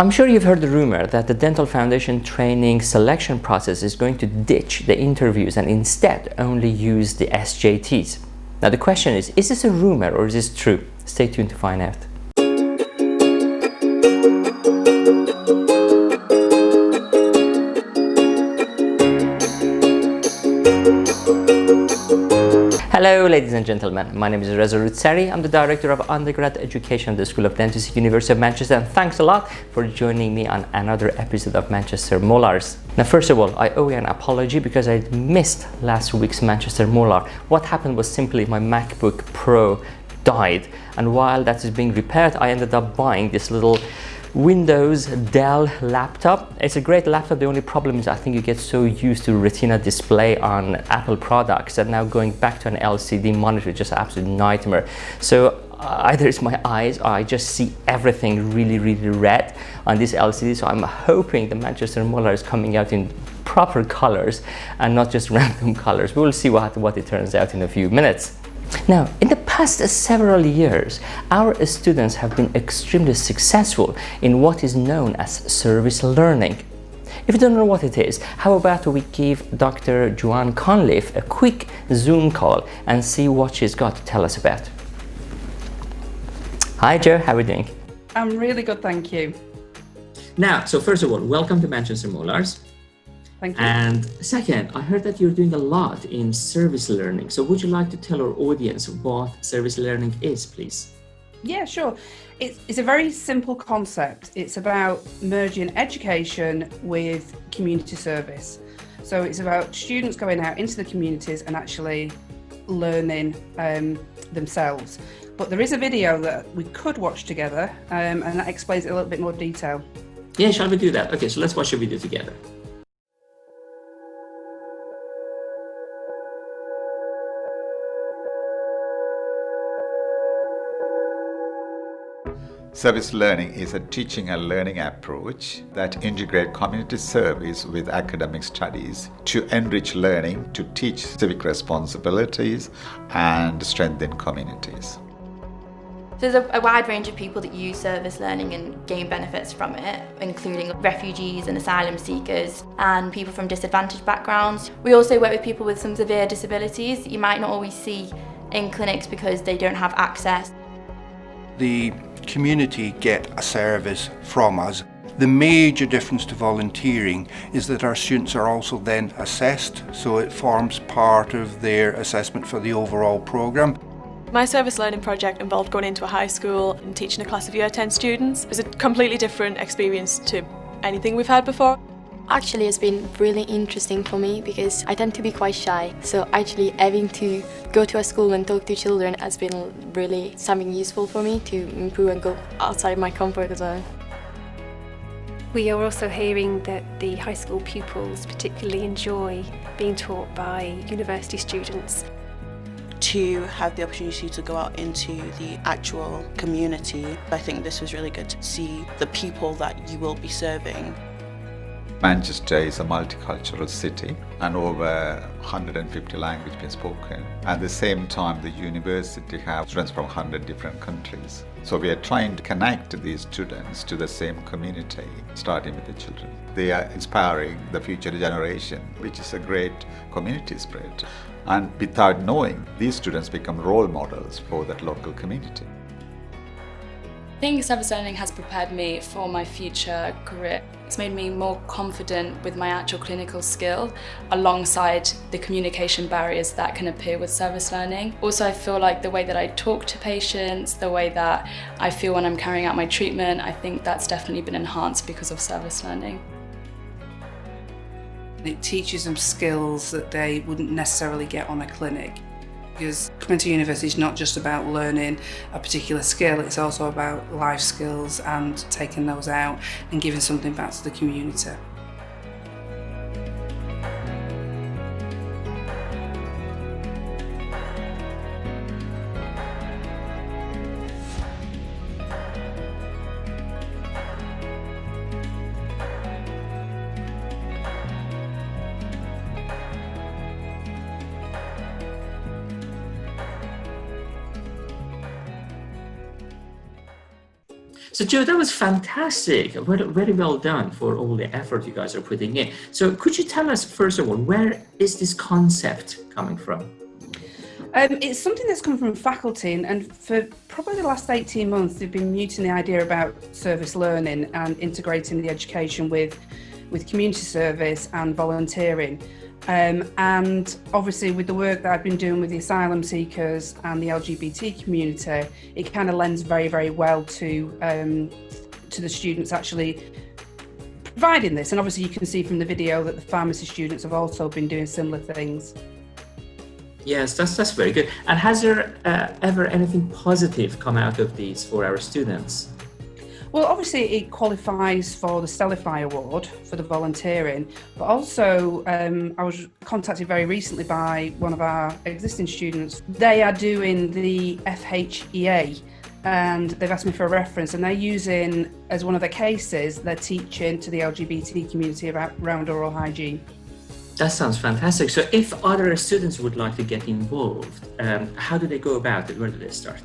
I'm sure you've heard the rumor that the Dental Foundation training selection process is going to ditch the interviews and instead only use the SJTs. Now the question is this a rumor or is this true? Stay tuned to find out. Hello ladies and gentlemen, my name is Reza Rutsari. I'm the Director of Undergrad Education at the School of Dentistry, University of Manchester, and thanks a lot for joining me on another episode of Manchester Molars. Now first of all, I owe you an apology because I missed last week's Manchester Molar. What happened was simply my MacBook Pro died, and while that is being repaired, I ended up buying this little Windows Dell laptop. It's a great laptop. The only problem is I think you get so used to Retina display on Apple products that now going back to an LCD monitor is just an absolute nightmare. So either it's my eyes or I just see everything really red on this LCD. So I'm hoping the Manchester Molar is coming out in proper colors and not just random colors. We will see what it turns out in a few minutes. Now, in the past several years, our students have been extremely successful in what is known as service learning. If you don't know what it is, how about we give Dr. Joanne Conliffe a quick Zoom call and see what she's got to tell us about. Hi Jo, how are you doing? I'm really good, thank you. Now, so first of all, welcome to Manchester Molars. Thank you. And second, I heard that you're doing a lot in service learning. So would you like to tell our audience what service learning is, please? Yeah, sure. It's a very simple concept. It's about merging education with community service. So it's about students going out into the communities and actually learning themselves. But there is a video that we could watch together and that explains it in a little bit more detail. Yeah, shall we do that? Okay, so let's watch the video together. Service learning is a teaching and learning approach that integrates community service with academic studies to enrich learning, to teach civic responsibilities and strengthen communities. So there's a wide range of people that use service learning and gain benefits from it, including refugees and asylum seekers and people from disadvantaged backgrounds. We also work with people with some severe disabilities that you might not always see in clinics because they don't have access. The community get a service from us. The major difference to volunteering is that our students are also then assessed, so it forms part of their assessment for the overall programme. My service learning project involved going into a high school and teaching a class of Year 10 students. It was a completely different experience to anything we've had before. Actually, it's been really interesting for me because I tend to be quite shy. So actually having to go to a school and talk to children has been really something useful for me to improve and go outside my comfort zone. We are also hearing that the high school pupils particularly enjoy being taught by university students. To have the opportunity to go out into the actual community, I think this was really good to see the people that you will be serving. Manchester is a multicultural city and over 150 languages being spoken. At the same time, the university has students from 100 different countries. So we are trying to connect these students to the same community, starting with the children. They are inspiring the future generation, which is a great community spirit. And without knowing, these students become role models for that local community. I think service learning has prepared me for my future career. It's made me more confident with my actual clinical skill alongside the communication barriers that can appear with service learning. Also, I feel like the way that I talk to patients, the way that I feel when I'm carrying out my treatment, I think that's definitely been enhanced because of service learning. It teaches them skills that they wouldn't necessarily get on a clinic. Because coming to university is not just about learning a particular skill, it's also about life skills and taking those out and giving something back to the community. So Joe, that was fantastic. Very, very well done for all the effort you guys are putting in. So could you tell us, first of all, where is this concept coming from? It's something that's come from faculty, and for probably the last 18 months, they've been mooting the idea about service learning and integrating the education with community service and volunteering. And obviously with the work that I've been doing with the asylum seekers and the LGBT community, it kind of lends very, very well to the students actually providing this. And obviously you can see from the video that the pharmacy students have also been doing similar things. Yes, that's very good. And has there ever anything positive come out of these for our students? Well, obviously it qualifies for the Stellify Award for the volunteering, but also I was contacted very recently by one of our existing students. They are doing the FHEA and they've asked me for a reference, and they're using, as one of their cases, they're teaching to the LGBT community around oral hygiene. That sounds fantastic. So if other students would like to get involved, how do they go about it? Where do they start?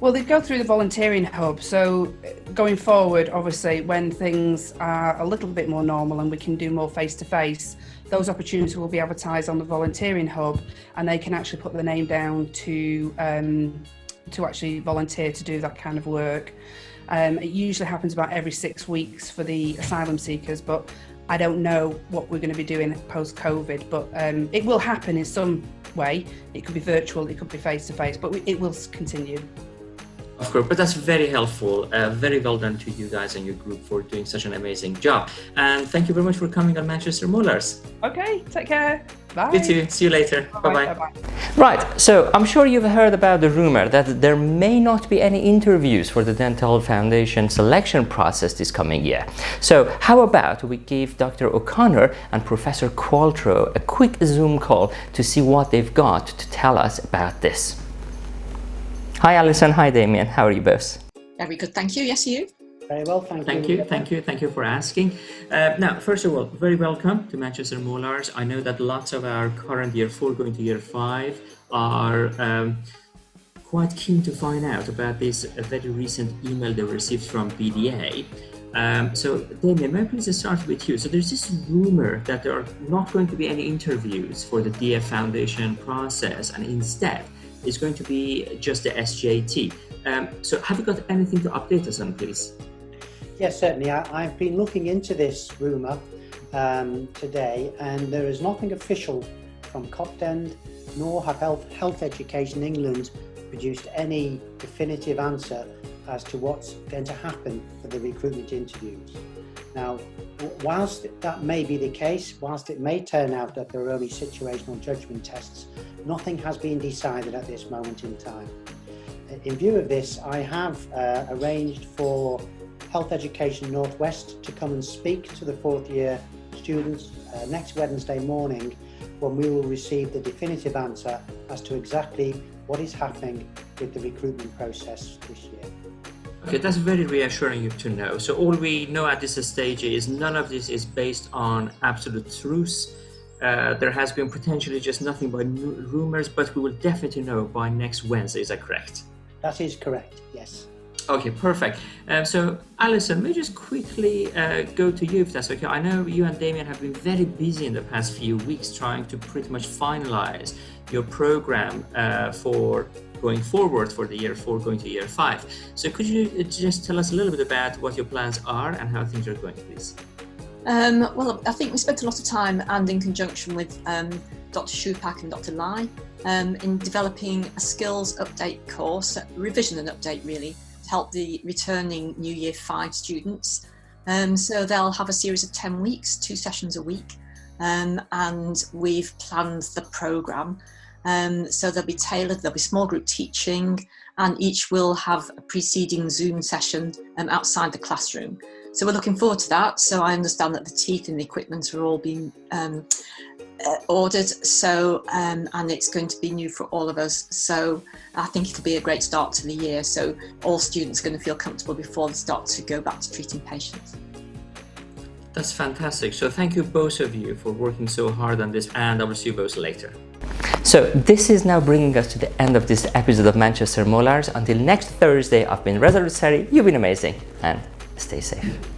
Well, they go through the volunteering hub. So going forward, obviously, when things are a little bit more normal and we can do more face-to-face, those opportunities will be advertised on the volunteering hub, and they can actually put their name down to actually volunteer to do that kind of work. It usually happens about every 6 weeks for the asylum seekers, but I don't know what we're going to be doing post-COVID, but it will happen in some way. It could be virtual, it could be face-to-face, but it will continue. Of course, but that's very helpful. Very well done to you guys and your group for doing such an amazing job. And thank you very much for coming on Manchester Molars. Okay, take care. Bye. You too. See you later. Bye-bye. Bye-bye. Right, so I'm sure you've heard about the rumor that there may not be any interviews for the Dental Foundation selection process this coming year. So how about we give Dr. O'Connor and Professor Qualtrough a quick Zoom call to see what they've got to tell us about this. Hi Alison, hi Damien, how are you both? Very good, thank you. Yes, you? Very well, thank you. Thank you for asking. Now, first of all, very welcome to Manchester Molars. I know that lots of our current year 4 going to year 5 are quite keen to find out about this very recent email they received from BDA. So Damien, may I please start with you? So there's this rumor that there are not going to be any interviews for the DF Foundation process, and instead it's going to be just the SJT. So have you got anything to update us on, please? Yes, certainly. I've been looking into this rumour today, and there is nothing official from Coptend, nor have Health Education England produced any definitive answer as to what's going to happen for the recruitment interviews. Now, whilst that may be the case, whilst it may turn out that there are only situational judgment tests, nothing has been decided at this moment in time. In view of this, I have arranged for Health Education Northwest to come and speak to the 4th year students next Wednesday morning, when we will receive the definitive answer as to exactly what is happening with the recruitment process this year. Okay, that's very reassuring to know. So all we know at this stage is none of this is based on absolute truths. There has been potentially just nothing but rumors, but we will definitely know by next Wednesday. Is that correct? That is correct, yes. Okay, perfect. So Alison, may I just quickly go to you if that's okay? I know you and Damien have been very busy in the past few weeks trying to pretty much finalize your program for going forward for the year 4 going to year 5. So could you just tell us a little bit about what your plans are and how things are going, please? Well, I think we spent a lot of time, and in conjunction with Dr. Shupak and Dr. Lai, in developing a skills update course, revision and update really, to help the returning New Year 5 students. So they'll have a series of 10 weeks, 2 sessions a week, and we've planned the programme. So they'll be tailored, there'll be small group teaching, and each will have a preceding Zoom session outside the classroom. So we're looking forward to that. So I understand that the teeth and the equipment are all being ordered, so and it's going to be new for all of us. So I think it'll be a great start to the year. So all students are going to feel comfortable before they start to go back to treating patients. That's fantastic. So thank you both of you for working so hard on this, and I will see you both later. So this is now bringing us to the end of this episode of Manchester Molars. Until next Thursday, I've been Resolute Sari, you've been amazing, and stay safe.